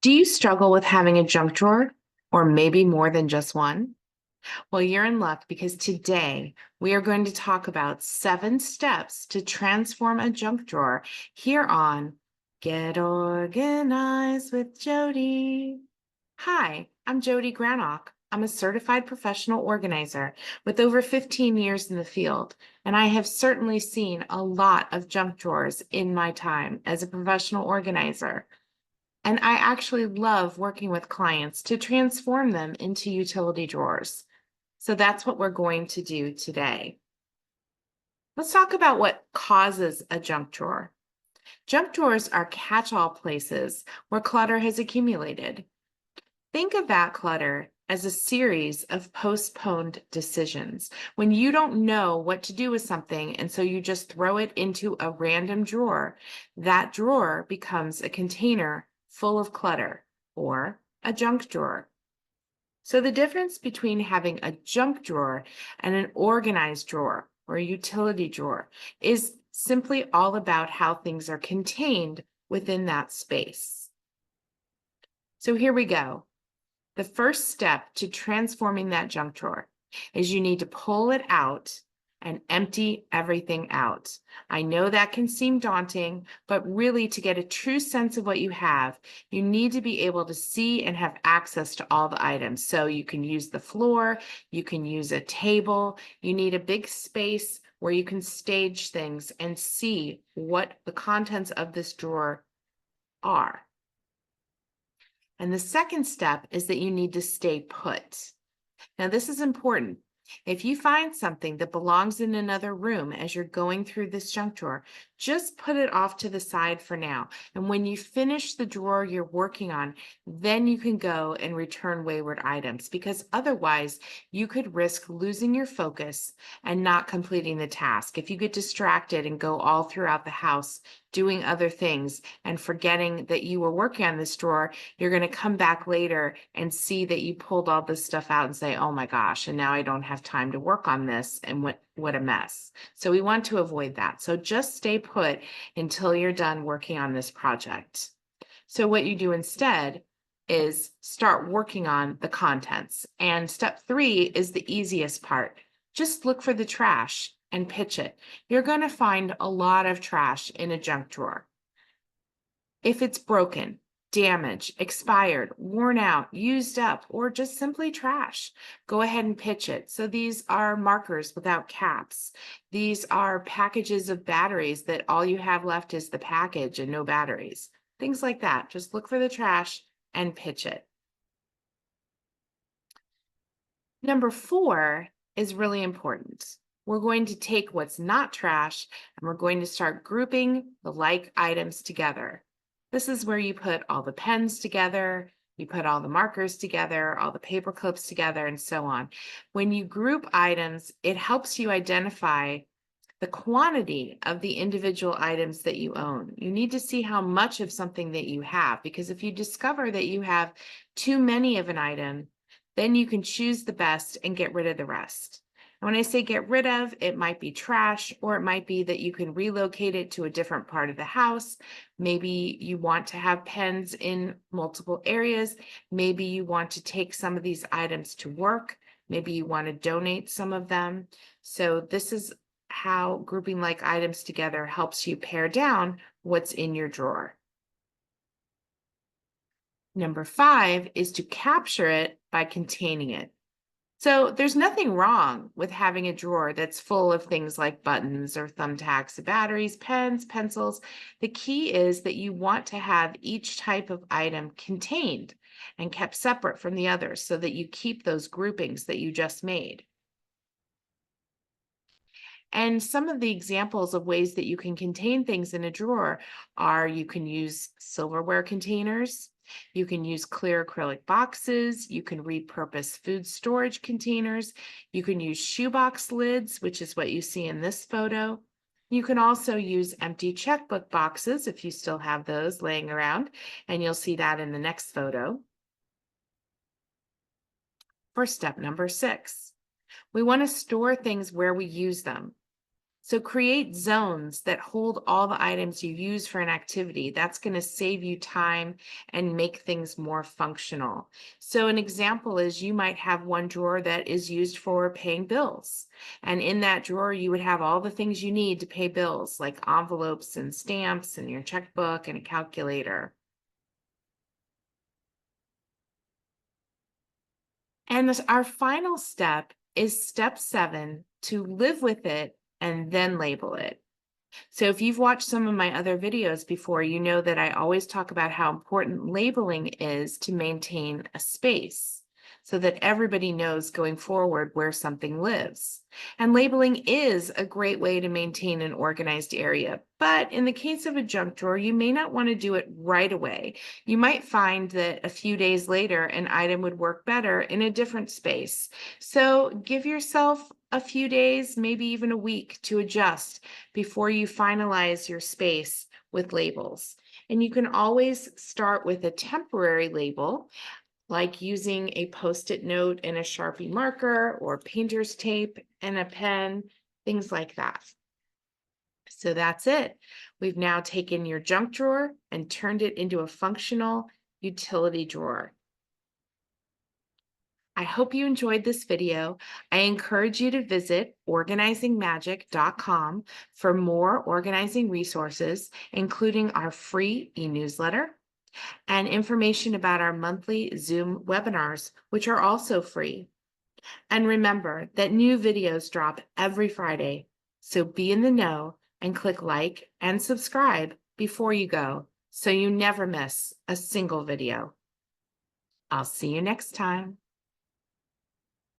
Do you struggle with having a junk drawer or maybe more than just one? Well, you're in luck because today we are going to talk about 7 steps to transform a junk drawer here on Get Organized with Jodi. Hi, I'm Jodi Granok. I'm a certified professional organizer with over 15 years in the field, and I have certainly seen a lot of junk drawers in my time as a professional organizer. And I actually love working with clients to transform them into utility drawers. So that's what we're going to do today. Let's talk about what causes a junk drawer. Junk drawers are catch-all places where clutter has accumulated. Think of that clutter as a series of postponed decisions. When you don't know what to do with something, and so you just throw it into a random drawer, that drawer becomes a container full of clutter or a junk drawer. So the difference between having a junk drawer and an organized drawer or a utility drawer is simply all about how things are contained within that space. So here we go. The first step to transforming that junk drawer is you need to pull it out and empty everything out. I know that can seem daunting, but really to get a true sense of what you have, you need to be able to see and have access to all the items. So you can use the floor, you can use a table, you need a big space where you can stage things and see what the contents of this drawer are. And the second step is that you need to stay put. Now, this is important. If you find something that belongs in another room as you're going through this junk drawer, just put it off to the side for now. And when you finish the drawer you're working on, then you can go and return wayward items, because otherwise you could risk losing your focus and not completing the task. If you get distracted and go all throughout the house doing other things and forgetting that you were working on this drawer, you're going to come back later and see that you pulled all this stuff out and say, oh my gosh, and now I don't have time to work on this, and what a mess. So we want to avoid that. So just stay put until you're done working on this project. So what you do instead is start working on the contents. And step 3 is the easiest part. Just look for the trash and pitch it. You're going to find a lot of trash in a junk drawer. If it's broken, damaged, expired, worn out, used up, or just simply trash, go ahead and pitch it. So these are markers without caps. These are packages of batteries that all you have left is the package and no batteries. Things like that. Just look for the trash and pitch it. Number 4 is really important. We're going to take what's not trash and we're going to start grouping the like items together. This is where you put all the pens together, you put all the markers together, all the paper clips together, and so on. When you group items, it helps you identify the quantity of the individual items that you own. You need to see how much of something that you have, because if you discover that you have too many of an item, then you can choose the best and get rid of the rest. And when I say get rid of, it might be trash, or it might be that you can relocate it to a different part of the house. Maybe you want to have pens in multiple areas. Maybe you want to take some of these items to work. Maybe you want to donate some of them. So this is how grouping like items together helps you pare down what's in your drawer. Number 5 is to capture it by containing it. So there's nothing wrong with having a drawer that's full of things like buttons or thumbtacks, batteries, pens, pencils. The key is that you want to have each type of item contained and kept separate from the others so that you keep those groupings that you just made. And some of the examples of ways that you can contain things in a drawer are you can use silverware containers, you can use clear acrylic boxes, you can repurpose food storage containers, you can use shoebox lids, which is what you see in this photo. You can also use empty checkbook boxes if you still have those laying around, and you'll see that in the next photo. For step number 6, we want to store things where we use them. So create zones that hold all the items you use for an activity. That's going to save you time and make things more functional. So an example is you might have one drawer that is used for paying bills. And in that drawer, you would have all the things you need to pay bills, like envelopes and stamps and your checkbook and a calculator. And our final step is step 7, to live with it and then label it. So if you've watched some of my other videos before, you know that I always talk about how important labeling is to maintain a space so that everybody knows going forward where something lives. And labeling is a great way to maintain an organized area. But in the case of a junk drawer, you may not want to do it right away. You might find that a few days later, an item would work better in a different space. So give yourself a few days, maybe even a week, to adjust before you finalize your space with labels. And you can always start with a temporary label, like using a Post-it note and a Sharpie marker or painter's tape and a pen, things like that. So that's it. We've now taken your junk drawer and turned it into a functional utility drawer. I hope you enjoyed this video. I encourage you to visit organizingmagic.com for more organizing resources, including our free e-newsletter and information about our monthly Zoom webinars, which are also free. And remember that new videos drop every Friday, so be in the know and click like and subscribe before you go so you never miss a single video. I'll see you next time.